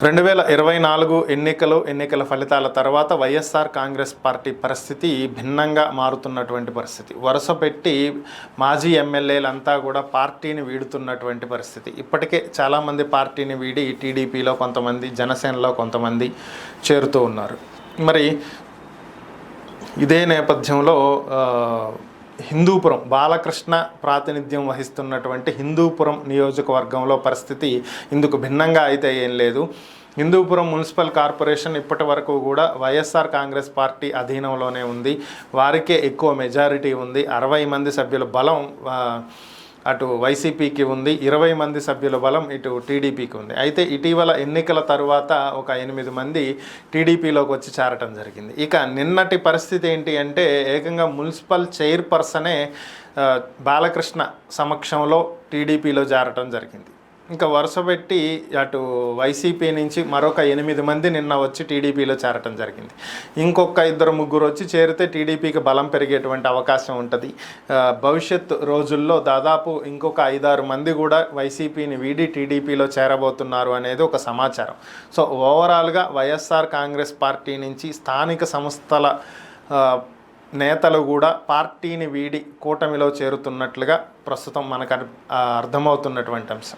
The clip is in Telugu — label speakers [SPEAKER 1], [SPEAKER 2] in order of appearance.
[SPEAKER 1] 2024 ఎన్నికల ఫలితాల తర్వాత వైఎస్ఆర్ కాంగ్రెస్ పార్టీ పరిస్థితి భిన్నంగా మారుతున్నటువంటి పరిస్థితి. వరుస పెట్టి మాజీ ఎమ్మెల్యేలంతా కూడా పార్టీని వీడుతున్నటువంటి పరిస్థితి. ఇప్పటికే చాలామంది పార్టీని వీడి టీడీపీలో కొంతమంది, జనసేనలో కొంతమంది చేరుతూ ఉన్నారు. మరి ఇదే నేపథ్యంలో హిందూపురం బాలకృష్ణ ప్రాతినిధ్యం వహిస్తున్నటువంటి హిందూపురం నియోజకవర్గంలో పరిస్థితి ఇందుకు భిన్నంగా అయితే ఏం లేదు. హిందూపురం మున్సిపల్ కార్పొరేషన్ ఇప్పటి వరకు కూడా వైఎస్ఆర్ కాంగ్రెస్ పార్టీ అధీనంలోనే ఉంది. వారికే ఎక్కువ మెజారిటీ ఉంది. 60 మంది సభ్యుల బలం అటు వైసీపీకి ఉంది, 20 మంది సభ్యుల బలం ఇటు టీడీపీకి ఉంది. అయితే ఇటీవల ఎన్నికల తరువాత ఒక 8 మంది టీడీపీలోకి వచ్చి చేరటం జరిగింది. ఇక నిన్నటి పరిస్థితి ఏంటి అంటే ఏకంగా మున్సిపల్ చైర్పర్సనే బాలకృష్ణ సమక్షంలో టీడీపీలో చేరటం జరిగింది. ఇంకా వరుసపెట్టి అటు వైసీపీ నుంచి మరొక 8 మంది నిన్న వచ్చి టీడీపీలో చేరటం జరిగింది. ఇంకొక 2-3 వచ్చి చేరితే టీడీపీకి బలం పెరిగేటువంటి అవకాశం ఉంటుంది. భవిష్యత్ రోజుల్లో దాదాపు ఇంకొక 5-6 మంది కూడా వైసీపీని వీడి టీడీపీలో చేరబోతున్నారు అనేది ఒక సమాచారం. సో ఓవరాల్గా వైఎస్ఆర్ కాంగ్రెస్ పార్టీ నుంచి స్థానిక సంస్థల నేతలు కూడా పార్టీని వీడి కూటమిలో చేరుతున్నట్లుగా ప్రస్తుతం మనకు అర్థమవుతున్నటువంటి అంశం.